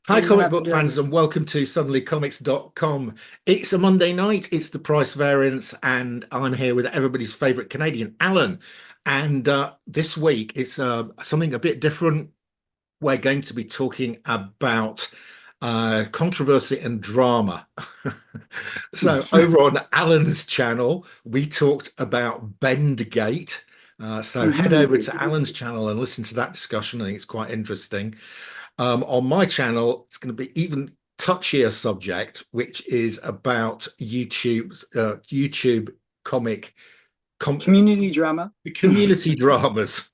Hi, What are you gonna comic have to book do? fans, and welcome to suddenlycomics.com. It's a Monday night, it's the price variance, and I'm here with everybody's favorite Canadian, Alan. And this week, it's something a bit different. We're going to be talking about controversy and drama. So, over on Alan's channel, we talked about Bendgate. So, head Hmm. over to Alan's channel and listen to that discussion. I think it's quite interesting. On my channel, it's going to be even touchier subject, which is about YouTube comic com Community drama. community dramas.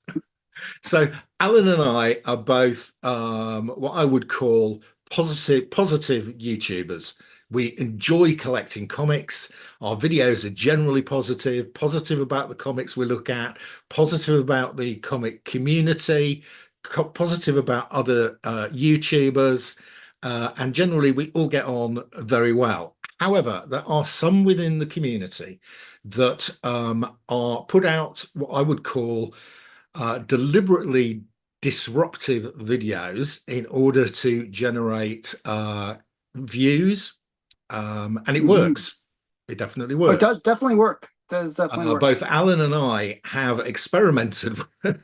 So Alan and I are both what I would call positive YouTubers. We enjoy collecting comics. Our videos are generally positive about the comics we look at, positive about the comic community, positive about other YouTubers, and generally we all get on very well. However, there are some within the community that are put out what I would call deliberately disruptive videos in order to generate views, and it Hmm. works. It definitely Oh, it does works. definitely work. Does definitely work. Both Alan and I have experimented with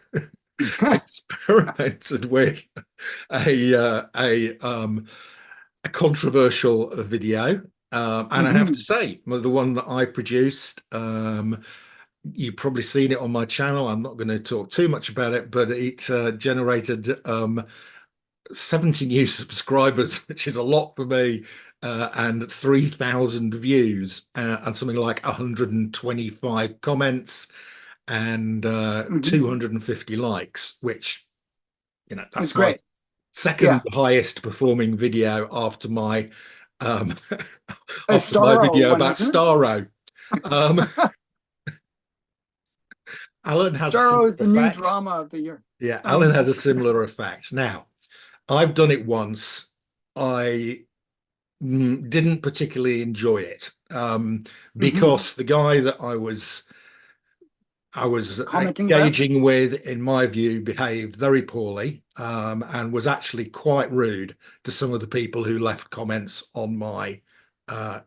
a a controversial video, and I have to Hmm. say, the one that I produced. You've probably seen it on my channel. I'm not going to talk too much about it, but it generated 70 new subscribers, which is a lot for me, and 3,000 views, and something like 125 comments and Hmm. 250 likes, which, It's that's my great. second Yeah. highest performing video after my um, A after my Starro video one, about isn't Starro. Um, it? Alan has a Starro similar is the new effect. drama of the year. Yeah, Alan Um, has a similar effect. Now, I've done it once. I didn't particularly enjoy it hmm. because the guy that I was Commenting about. engaging with, in my view, behaved very poorly, and was actually quite rude to some of the people who left comments on my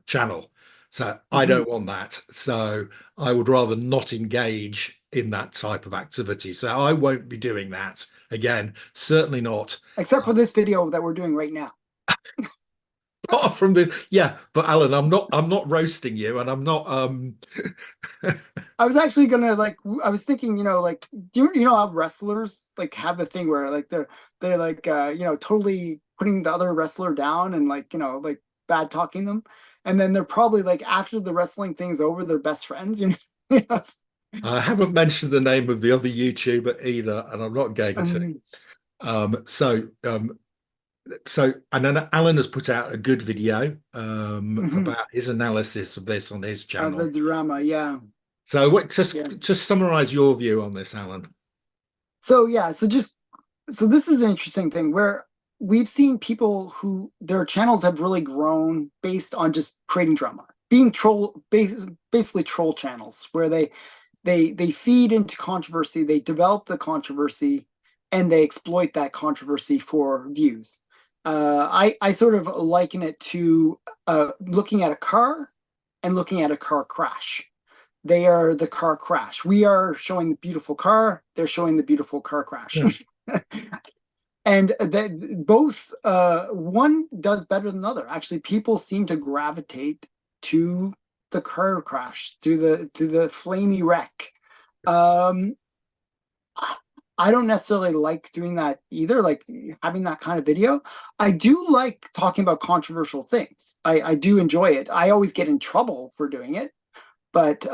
channel. So I Hmm. don't want that. So I would rather not engage in that type of activity. So I won't be doing that again. Certainly not. Except for this video that we're doing right now. Apart from the yeah, but Alan, I'm not roasting you, and I'm not I was actually gonna I was thinking, like you know how wrestlers like have the thing where like they're like totally putting the other wrestler down and like like bad talking them, and then they're probably like after the wrestling thing's over, they're best friends. You know? I haven't mentioned the name of the other YouTuber either, and I'm not going to. Um, Um, so um, and then Alan has put out a good video mhm. about his analysis of this on his The channel. drama, yeah, So what yeah. just summarize your view on this, Alan. So yeah, so this is an interesting thing where we've seen people who their channels have really grown based on just creating drama, being basically troll channels where they feed into controversy, they develop the controversy, and they exploit that controversy for views. I sort of liken it to looking at a car and looking at a car crash. They are the car crash. We are showing the beautiful car. They're showing the beautiful car crash. Yeah. And that both one does better than the other. Actually, people seem to gravitate to the car crash, to the flamey wreck. Um, I don't necessarily like doing that either, like having that kind of video. I do like talking about controversial things. I do enjoy it. I always get in trouble for doing it, but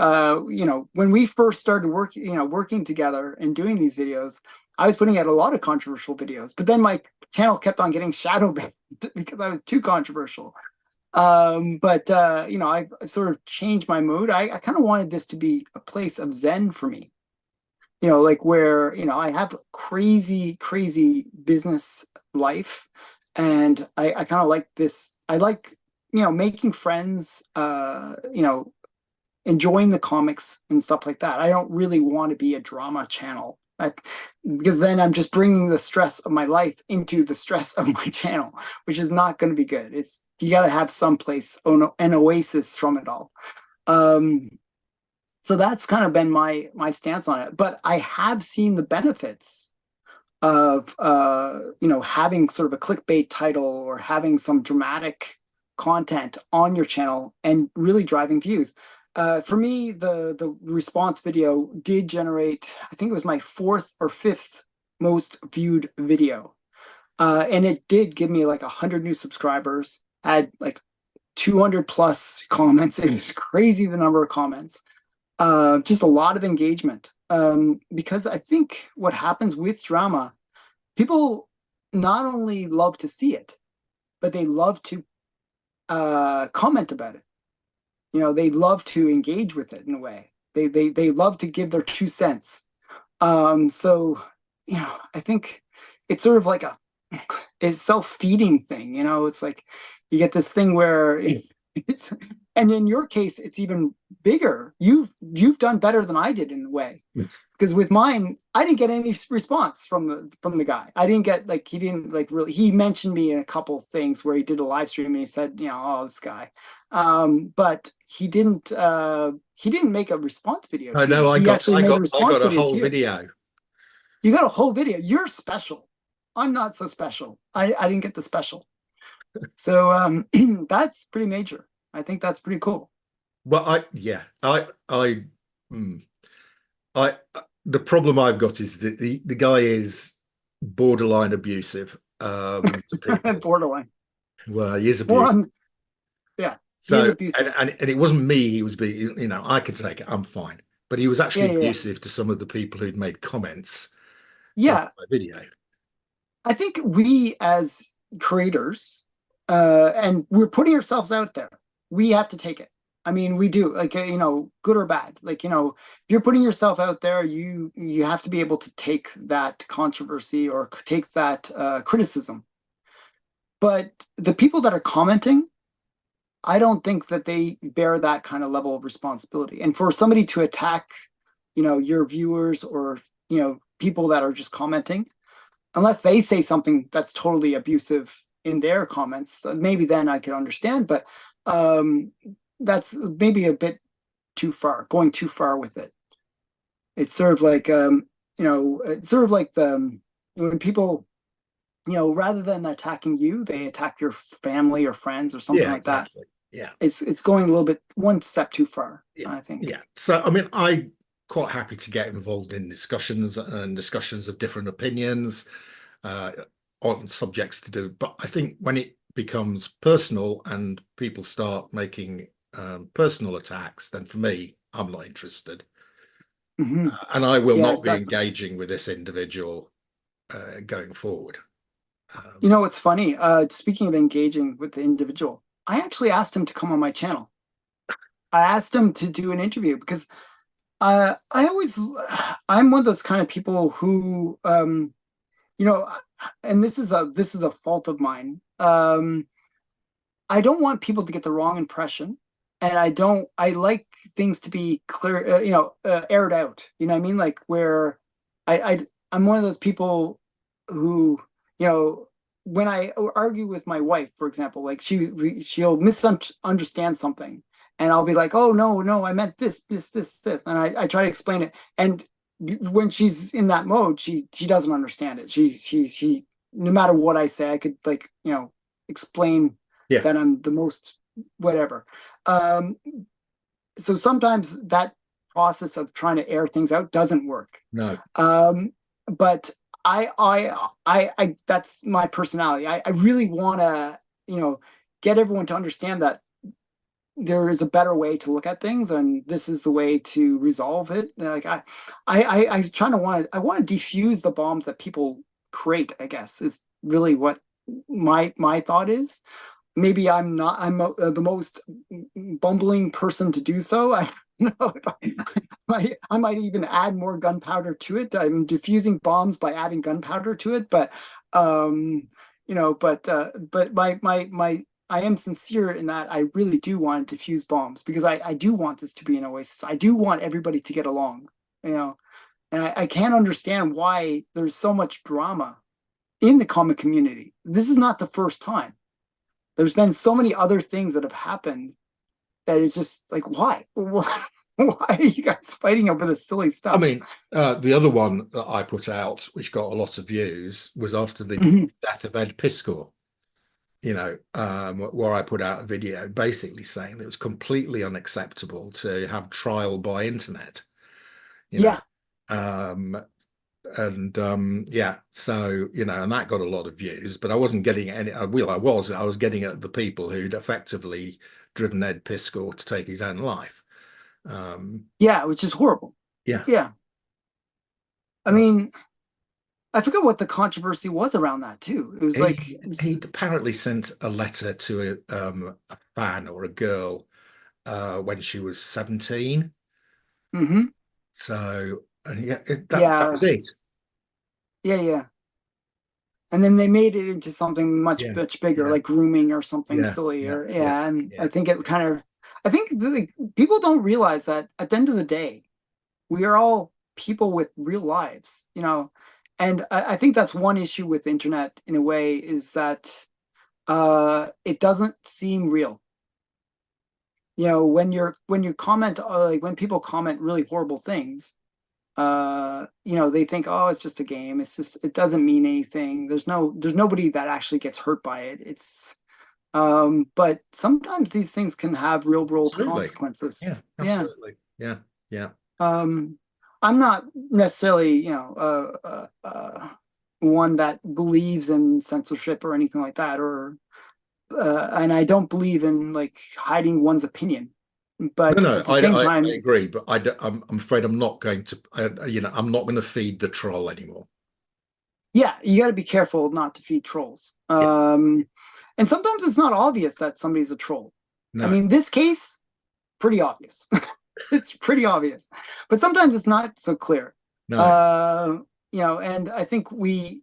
when we first started working, working together and doing these videos, I was putting out a lot of controversial videos. But then my channel kept on getting shadow banned because I was too controversial. But I've sort of changed my mood. I kind of wanted this to be a place of zen for me. Like where I have crazy, crazy business life, and I kind of like this. I like making friends. Enjoying the comics and stuff like that. I don't really want to be a drama channel. I, because then I'm just bringing the stress of my life into the stress of my channel, which is not going to be good. It's you got to have some place, an oasis from it all. Um, so that's kind of been my stance on it. But I have seen the benefits of having sort of a clickbait title or having some dramatic content on your channel and really driving views. For me, the response video did generate, I think it was my fourth or fifth most viewed video. And it did give me like 100 new subscribers, had like 200 plus comments. It's crazy the number of comments. Just a lot of engagement. Because I think what happens with drama, people not only love to see it, but they love to comment about it. They love to engage with it in a way. They love to give their 2 cents. So I think it's sort of like a self-feeding thing. It's like you get this thing where it's, and in your case, it's even bigger. You've done better than I did in a way. Because with mine, I didn't get any response from the guy. I didn't get he didn't really. He mentioned me in a couple of things where he did a live stream and he said, oh, this guy, but he didn't make a response video I to you. know He actually made a I response got a video to whole you. video. You got a whole video. You're special. I'm not so special. I didn't get the special. So that's pretty major. I think that's pretty cool. Well, mm, I, the problem I've got is that the guy is borderline abusive to people. Borderline. Well, he is More abusive. on, yeah, he is So, abusive. and it wasn't me he was being, I could take it, I'm fine. But he was Yeah, actually yeah, yeah. abusive to some of the people who'd made comments on Yeah, my video. I think we as creators, and we're putting ourselves out there, we have to take it. I mean, we do, like, good or bad. Like, if you're putting yourself out there, you have to be able to take that controversy or take that criticism. But the people that are commenting, I don't think that they bear that kind of level of responsibility. And for somebody to attack, your viewers or, people that are just commenting, unless they say something that's totally abusive in their comments, maybe then I could understand. But um, that's maybe a bit too far, going too far with it. It's sort of like it's sort of like when people, rather than attacking you, they attack your family or friends or something Yeah, like that. exactly. Yeah. It's going a little bit one step too far, Yeah. I think. Yeah. So, I mean, I quite happy to get involved in discussions and discussions of different opinions uh, on subjects to do. But I think when it becomes personal and people start making personal attacks, then for me, I'm not interested. Hmm. And I will Yeah, not be exactly. engaging with this individual going forward. What's funny? Speaking of engaging with the individual, I actually asked him to come on my channel. I asked him to do an interview because I always, I'm one of those kind of people who, you know, and this is a fault of mine. I don't want people to get the wrong impression, and I like things to be clear, aired out. You know what I mean? Like where I'm one of those people who, you know, when I argue with my wife, for example, like she'll misunderstand something, and I'll be like, oh no, no, I meant this, and I try to explain it, and when she's in that mode, she doesn't understand it. She no matter what I say, I could explain Yeah, that I'm the most whatever. Um, so sometimes that process of trying to air things out doesn't work. no, But I that's my personality. I really want to, get everyone to understand that there is a better way to look at things, and this is the way to resolve it. Like I trying to I want to defuse the bombs that people create, I guess, is really what my thought is. Maybe I'm the most bumbling person to do so. I don't know if I might even add more gunpowder to it. I'm diffusing bombs by adding gunpowder to it, but but my I am sincere in that I really do want to diffuse bombs because I do want this to be an oasis. I do want everybody to get along, you know. And I can't understand why there's so much drama in the comic community. This is not the first time. There's been so many other things that have happened that is just like, why? Why are you guys fighting over this silly I stuff? mean, the other one that I put out, which got a lot of views, was after the Mhm. death of Ed Piscor. Where I put out a video basically saying that it was completely unacceptable to have trial by internet. You know, Yeah, um, yeah, so and that got a lot of views, but I wasn't getting any. Well, I was getting at the people who'd effectively driven Ed Piscor to take his own life. Um, yeah, which is horrible. yeah. Yeah. I Uh, mean, I forgot what the controversy was around that too. It was like, He'd apparently sent a letter to a fan or a girl when she was 17. mhm. So, and yeah, that was Yeah, it. yeah, yeah. And then they made it into something much, Yeah, much bigger, yeah, like grooming or something yeah, silly, yeah, or yeah, yeah. And I yeah. think it kind of, I think like, people don't realize that at the end of the day, we are all people with real lives, you know. And I think that's one issue with internet in a way is that it doesn't seem real. You know, when you comment like when people comment really horrible things, you know, they think, oh, it's just a game, it's just, it doesn't mean anything, there's nobody that actually gets hurt by it. It's but sometimes these things can have real world Absolutely. consequences. Yeah, Yeah. absolutely. Yeah, yeah. um I'm not necessarily, one that believes in censorship or anything like that, or and I don't believe in like hiding one's opinion, No, but no, at the same I time, agree, but I'm afraid I'm not going to, I'm not going to feed the troll anymore. yeah, you got to be careful not to feed trolls. Yeah, And sometimes it's not obvious that somebody's a troll. I no, mean, this case, pretty obvious. It's pretty obvious, but sometimes it's not so clear. no. Uh, you know, and I think we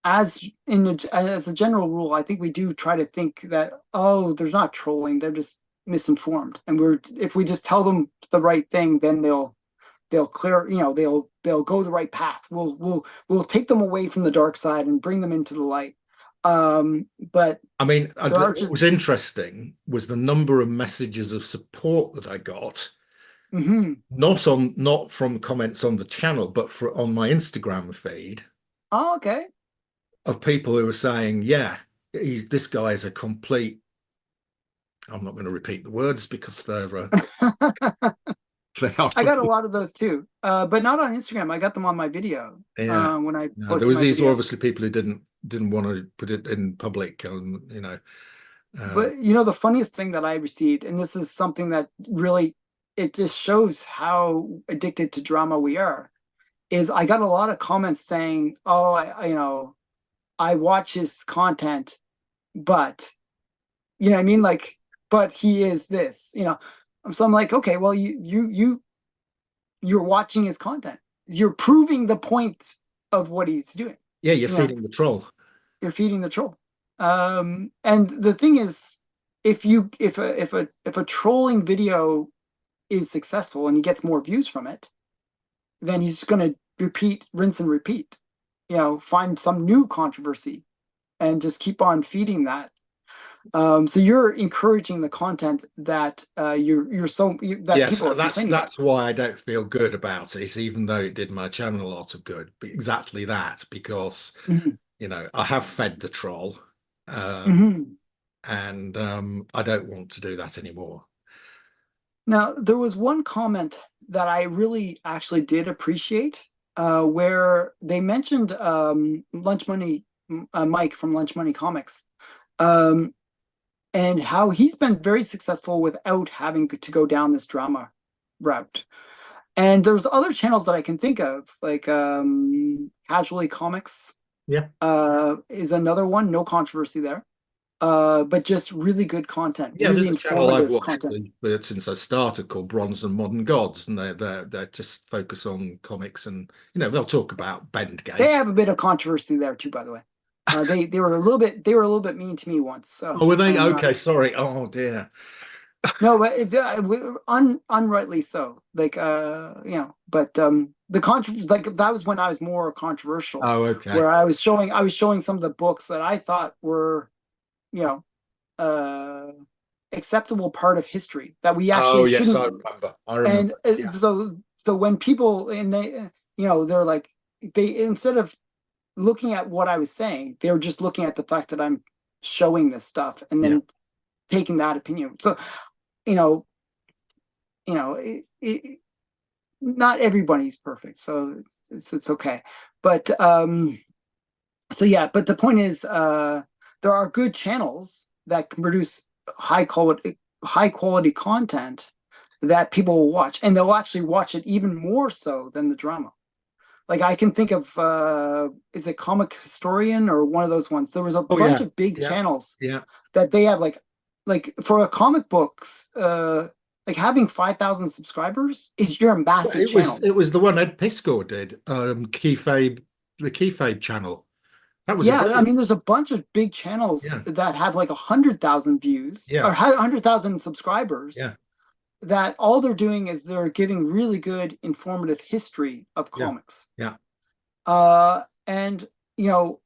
as as a general rule, I think we do try to think that, oh, there's not trolling, they're just misinformed, and we're if we just tell them the right thing, then they'll clear, you know, they'll go the right path. We'll take them away from the dark side and bring them into the light. But I mean, there are what just was interesting was the number of messages of support that I got, mhm. not from comments on the channel, but on my Instagram feed Oh, okay. of people who were saying, yeah, this guy is a complete. I'm not going to repeat the words because they are. I got a lot of those too, but not on Instagram. I got them on my video Yeah. when I No, there posted was my these video. obviously people who didn't want to put it in public, uh, But you know, the funniest thing that I received, and this is something that really, it just shows how addicted to drama we are, is I got a lot of comments saying, "Oh, you know, I watch his content, but you know what I mean, like, but he is this, you know." So I'm like, okay, well, you're watching his content. You're proving the point of what he's doing. yeah, you're You know, feeding the troll. you're feeding the troll. And the thing is, if a trolling video is successful and he gets more views from it, then he's going to repeat, rinse and repeat. You know, find some new controversy and just keep on feeding that. So you're encouraging the content that that Yes, people are and complaining about. that's why I don't feel good about it, even though it did my channel a lot of good. But exactly that, because Mhm. I have fed the troll, um, Mhm. and I don't want to do that anymore. Now, there was one comment that I really actually did appreciate, where they mentioned Lunch Money, Mike from Lunch Money Comics, um, and how he's been very successful without having to go down this drama route. And there's other channels that I can think of, like Casually Comics Yeah. is another one, no controversy there, but just really good content, Yeah, really there's a channel I've informative watched content. since I started called Bronze and Modern Gods, and they just focus on comics, and they'll talk about They Bendgate. have a bit of controversy there too, by the way. They were a little bit mean to me once, so Oh, were they? I'm not. Okay, sorry. Oh dear. No, but it's unrightly so. Like but the like that was when I was more controversial, Oh, okay. where I was showing some of the books that I thought were, you know, uh acceptable part of history that we Oh, actually yes, shouldn't I read. remember. I And remember. Yeah. so when people and they they're like they instead of looking at what I was saying, they were just looking at the fact that I'm showing this stuff and Yeah. then taking that opinion. So, you know, not everybody's perfect, so it's okay. But so yeah, but the point is, there are good channels that can produce high quality content that people will watch, and they'll actually watch it even more so than the drama. Like I can think of is it Comic Historian or one of those ones? There was a Oh, bunch yeah. of big Yeah. channels Yeah. that they have like for a comic books like having 5,000 subscribers is your Well, massive channel. it was the one Ed Piscor did, Keyfabe, the Keyfabe channel. That was a Yeah, I brilliant. mean, there's a bunch of big channels Yeah. that have like 100,000 views or Yeah. 100,000 subscribers Yeah. that all they're doing is they're giving really good informative history of Yeah. comics. Yeah. And you know,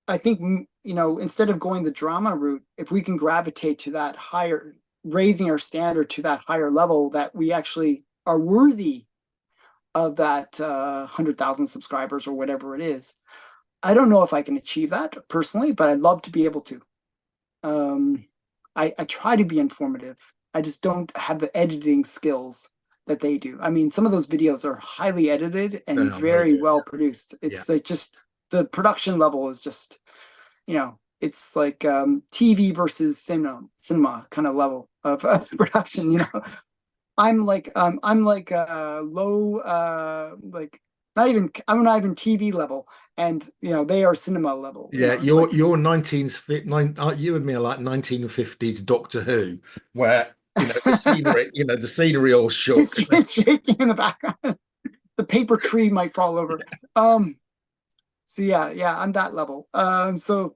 I think instead of going the drama route, if we can gravitate to that higher, raising our standard to that higher level, that we actually are worthy of that 100,000 subscribers or whatever it is. I don't know if I can achieve that personally, but I'd love to be able to. Um, I try to be informative. I just don't have the editing skills that they do. I mean, some of those videos are highly edited and Yeah, very very good. well produced. Yeah. It's like just the production level is just, it's like TV versus cinema kind of level of production. I'm like low like not even I'm not even TV level, and they are cinema level. Yeah, It's like your 19s fit nine you and me are like 1950s Doctor Who, where the scenery all shook. it's shaking in the background. The paper tree might fall over. So yeah, I'm that level. So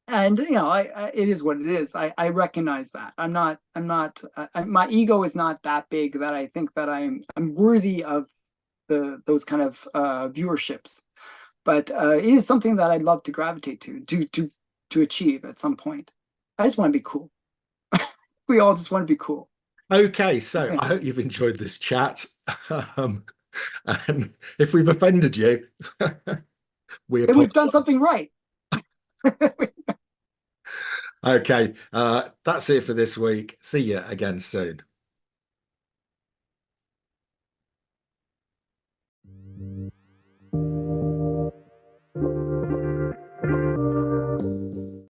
and it is what it is. I recognize that my ego is not that big that I think that I'm worthy of those kind of viewerships, but it is something that I'd love to gravitate to achieve at some point. I just want to be cool. We all just want to be cool. Okay, so Okay. I hope you've enjoyed this chat. Um, and if we've offended you, we And we've done apologize. something right. Okay, that's it for this week. See you again soon.